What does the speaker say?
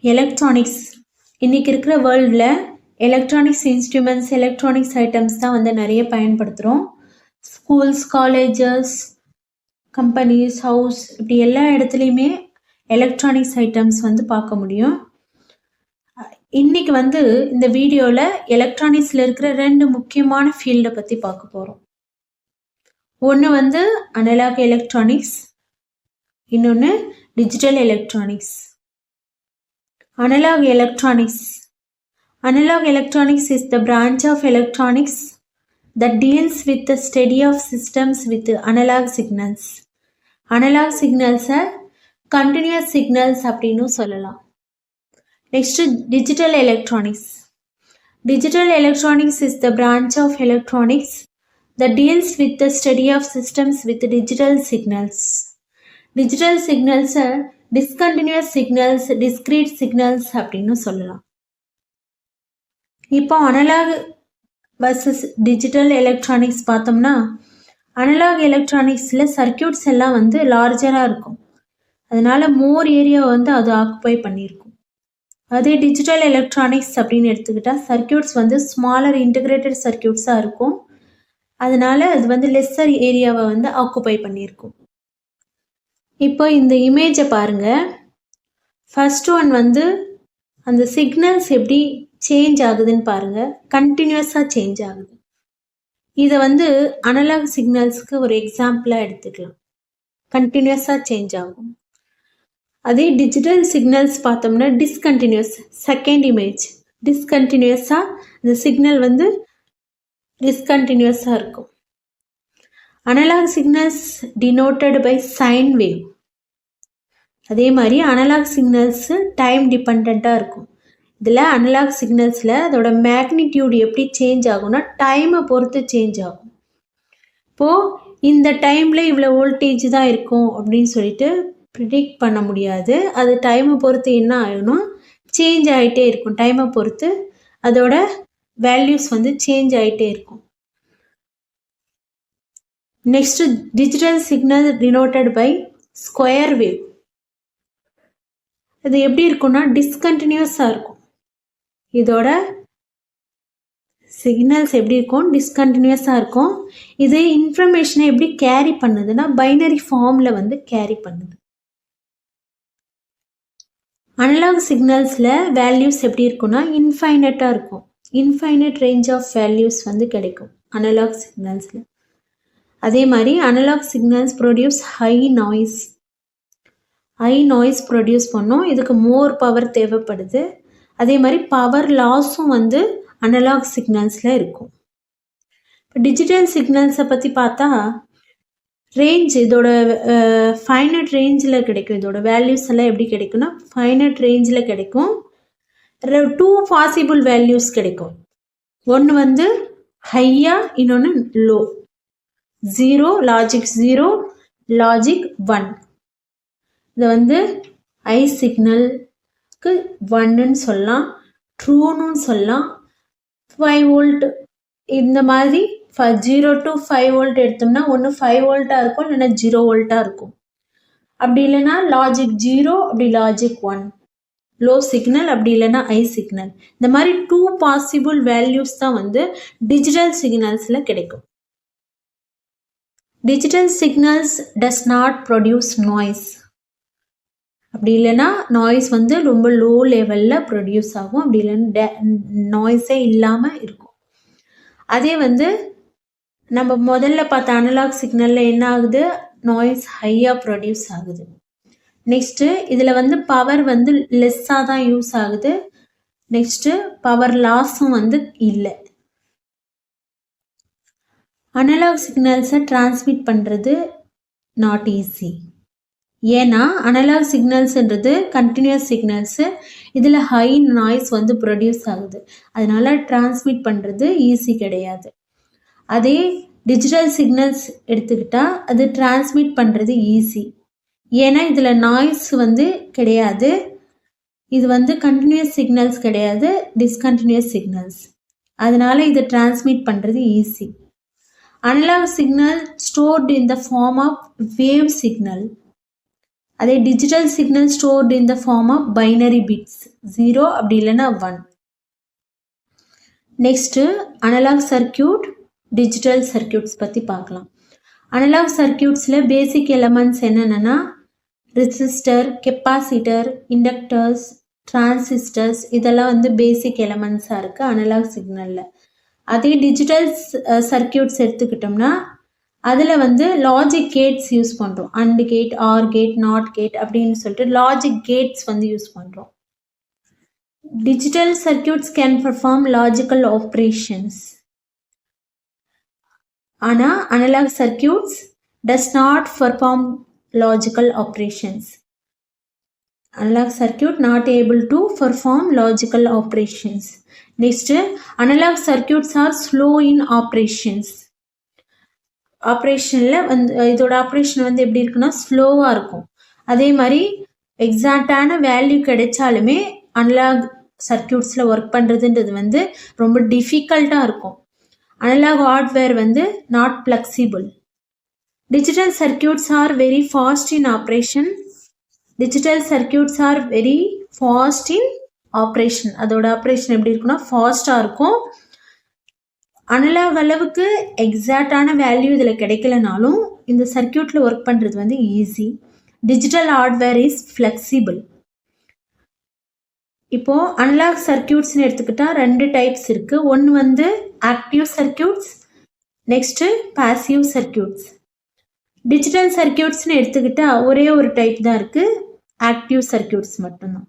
Electronics இன்றைக்கி இருக்கிற வேர்ல்டில் எலக்ட்ரானிக்ஸ் இன்ஸ்ட்ருமெண்ட்ஸ் எலக்ட்ரானிக்ஸ் ஐட்டம்ஸ் தான் வந்து நிறைய பயன்படுத்துகிறோம். ஸ்கூல்ஸ், காலேஜஸ், கம்பெனிஸ், ஹவுஸ் இப்படி எல்லா இடத்துலையுமே எலக்ட்ரானிக்ஸ் ஐட்டம்ஸ் வந்து பார்க்க முடியும். இன்றைக்கி வந்து இந்த வீடியோவில் எலக்ட்ரானிக்ஸில் இருக்கிற 2 முக்கியமான ஃபீல்டை பற்றி பார்க்க போகிறோம். ஒன்று வந்து அனலாக் எலக்ட்ரானிக்ஸ், இன்னொன்று digital electronics. Analog electronics. Analog electronics is the branch of electronics that deals with the study of systems with analog signals. Analog signals are continuous signals அப்படினு சொல்லலாம். Next, digital electronics. Digital electronics is the branch of electronics that deals with the study of systems with digital signals. Digital signals are discontinues signals, discrete signals அப்படின்னு சொல்லலாம். இப்போ analogue versus digital electronics பார்த்தோம்னா, analogue எலக்ட்ரானிக்ஸில் circuits எல்லாம் வந்து லார்ஜராக இருக்கும், அதனால மோர் area வந்து அது ஆக்குப்பை பண்ணியிருக்கும். அதே டிஜிட்டல் எலக்ட்ரானிக்ஸ் அப்படின்னு எடுத்துக்கிட்டால் சர்க்கியூட்ஸ் வந்து ஸ்மாலர் இன்டகிரேட்டட் சர்க்கியூட்ஸாக இருக்கும், அதனால அது வந்து லெஸ்ஸர் ஏரியாவை வந்து ஆக்குப்பை பண்ணியிருக்கும். இப்போ இந்த இமேஜை பாருங்கள். ஃபர்ஸ்ட் ஒன் வந்து அந்த சிக்னல்ஸ் எப்படி சேஞ்ச் ஆகுதுன்னு பாருங்கள். கண்டினியூஸாக சேஞ்ச் ஆகுது. இதை வந்து அனலாக் சிக்னல்ஸ்க்கு ஒரு எக்ஸாம்பிளாக எடுத்துக்கலாம். கண்டினியூஸாக சேஞ்ச் ஆகும். அதே டிஜிட்டல் சிக்னல்ஸ் பார்த்தோம்னா டிஸ்கண்டினியூஸ். செகண்ட் இமேஜ் டிஸ்கண்டினியூஸாக இந்த சிக்னல் வந்து டிஸ்கண்டினியூஸாக இருக்கும். Analog signals denoted by sine wave. அதே மாதிரி அனலாக் சிக்னல்ஸு டைம் டிபெண்ட்டாக இருக்கும். இதில் அனலாக் சிக்னல்ஸில் அதோட மேக்னிடியூட் எப்படி சேஞ்ச் ஆகும்னா டைமை பொறுத்து சேஞ்ச் ஆகும். இப்போது இந்த டைமில் இவ்வளோ வோல்டேஜ் தான் இருக்கும் அப்படின்னு சொல்லிட்டு ப்ரிடிக்ட் பண்ண முடியாது. அது டைமை பொறுத்து என்ன ஆகும்னா சேஞ்ச் ஆகிட்டே இருக்கும். டைமை பொறுத்து அதோட வேல்யூஸ் வந்து சேஞ்ச் ஆகிட்டே இருக்கும். Next digital signal denoted by square wave. இது எப்படி இருக்கும்னா டிஸ்கண்டினியூஸாக இருக்கும். இதோட சிக்னல்ஸ் எப்படி இருக்கும், டிஸ்கண்டினியூஸாக இருக்கும். இது இன்ஃபர்மேஷனை எப்படி கேரி பண்ணுதுன்னா பைனரி ஃபார்மில் வந்து கேரி பண்ணுது. அனலாக் சிக்னல்ஸில் வேல்யூஸ் எப்படி இருக்குன்னா இன்ஃபைனட்டாக இருக்கும். இன்ஃபைனட் ரேஞ்ச் ஆஃப் வேல்யூஸ் வந்து கிடைக்கும் அனலாக் சிக்னல்ஸில். அதே மாதிரி analog signals produce high noise produce பண்ணும். இதுக்கு மோர் பவர் தேவைப்படுது. அதே மாதிரி பவர் லாஸும் வந்து அனலாக் சிக்னல்ஸில் இருக்கும். இப்போ டிஜிட்டல் சிக்னல்ஸை பற்றி பார்த்தா ரேஞ்ச் இதோட ஃபைனட் ரேஞ்சில் கிடைக்கும். இதோட வேல்யூஸ் எல்லாம் எப்படி கிடைக்கும்னா ஃபைனட் ரேஞ்சில் கிடைக்கும். 2 பாசிபிள் வேல்யூஸ் கிடைக்கும். ஒன்று வந்து ஹையா, இன்னொன்று லோ. 0 logic 0, logic 1. இதை வந்து ஐ சிக்னலுக்கு 1ன்னு சொல்லலாம், ட்ரூன்னு சொல்லலாம். 5 வோல்ட் இந்த மாதிரி 0 to 5 வோல்ட் எடுத்தோம்னா ஒன்று 5 வோல்ட்டாக இருக்கும், இல்லைன்னா 0 வோல்ட்டாக இருக்கும். அப்படி இல்லைன்னா லாஜிக் 0, அப்படி லாஜிக் 1. லோ சிக்னல், அப்படி இல்லைன்னா ஐ சிக்னல். இந்த மாதிரி 2 பாசிபிள் வேல்யூஸ் தான் வந்து டிஜிட்டல் சிக்னல்ஸில் கிடைக்கும். Digital signals does not produce noise. அப்படி இல்லைன்னா நாய்ஸ் வந்து ரொம்ப லோ லெவலில் ப்ரொடியூஸ் ஆகும், அப்படி இல்லைன்னா நாய்ஸே இல்லாமல் இருக்கும். அதே வந்து நம்ம முதல்ல பார்த்த அனலாக் சிக்னலில் என்ன ஆகுது, நாய்ஸ் ஹையாக ப்ரொடியூஸ் ஆகுது. நெக்ஸ்ட்டு இதில் வந்து பவர் வந்து லெஸ்ஸாக தான் யூஸ் ஆகுது. நெக்ஸ்ட்டு பவர் லாஸும் வந்து இல்லை. அனலாக் சிக்னல்ஸை டிரான்ஸ்மிட் பண்ணுறது நாட் ஈஸி. ஏன்னா அனலாக் சிக்னல்ஸுன்றது கண்டினியூஸ் சிக்னல்ஸு, இதில் ஹை நாய்ஸ் வந்து ப்ரொடியூஸ் ஆகுது, அதனால டிரான்ஸ்மிட் பண்ணுறது ஈஸி கிடையாது. அதே டிஜிட்டல் சிக்னல்ஸ் எடுத்துக்கிட்டால் அது டிரான்ஸ்மிட் பண்ணுறது ஈஸி. ஏன்னா இதில் நாய்ஸ் வந்து கிடையாது. இது வந்து கண்டினியூஸ் சிக்னல்ஸ் கிடையாது, டிஸ்கண்டினியூஸ் சிக்னல்ஸ், அதனால இதை டிரான்ஸ்மிட் பண்ணுறது easy. Analog signal stored in the form of wave signal. அதே digital signal stored in the form of binary bits 0 அப்படி இல்லைன்னா 1. Next analog circuit, digital circuits பற்றி பார்க்கலாம். அனலாக் சர்க்கியூட்ஸில் பேசிக் எலமெண்ட்ஸ் என்னென்னா ரெசிஸ்டர், கெப்பாசிட்டர், இண்டக்டர்ஸ், டிரான்சிஸ்டர்ஸ் இதெல்லாம் வந்து பேசிக் எலமெண்ட்ஸாக இருக்குது அனலாக் சிக்னலில். அதே டிஜிட்டல் சர்க்கியூட்ஸ் எடுத்துக்கிட்டோம்னா அதில் வந்து லாஜிக் கேட்ஸ் யூஸ் பண்ணுறோம். And gate, or gate, not gate அப்படின்னு சொல்லிட்டு லாஜிக் கேட்ஸ் வந்து யூஸ் பண்ணுறோம். Digital circuits can perform logical operations. ஆனால் analog circuits does not perform logical operations. Analog circuit not able to perform logical operations. Next, analog circuits are slow in operations. ஆப்ரேஷனில் வந்து இதோட operation வந்து எப்படி இருக்குன்னா ஸ்லோவாக இருக்கும். அதே மாதிரி எக்ஸாக்டான வேல்யூ கிடைச்சாலுமே அனலாக் சர்க்கியூட்ஸில் ஒர்க் பண்ணுறதுன்றது வந்து ரொம்ப டிஃபிகல்ட்டாக இருக்கும். அனலாக் ஹார்ட்வேர் வந்து not flexible. Digital circuits are very fast in operation. Digital circuits are very fast in operation. அதோட ஆப்ரேஷன் எப்படி இருக்குன்னா ஃபாஸ்ட்டாக இருக்கும். அனலாக் அளவுக்கு எக்ஸாக்டான வேல்யூ இதில் கிடைக்கலனாலும் இந்த சர்க்கியூட்டில் ஒர்க் பண்ணுறது வந்து easy. Digital hardware is flexible. இப்போது அனலாக் சர்க்கியூட்ஸ்னு எடுத்துக்கிட்டால் 2 டைப்ஸ் இருக்குது. ஒன்று வந்து active circuits, next passive circuits. Digital சர்க்கியூட்ஸ்னு எடுத்துக்கிட்டால் ஒரே ஒரு டைப் தான் இருக்குது, ஆக்டிவ் சர்க்கியூட்ஸ் மட்டும்தான்.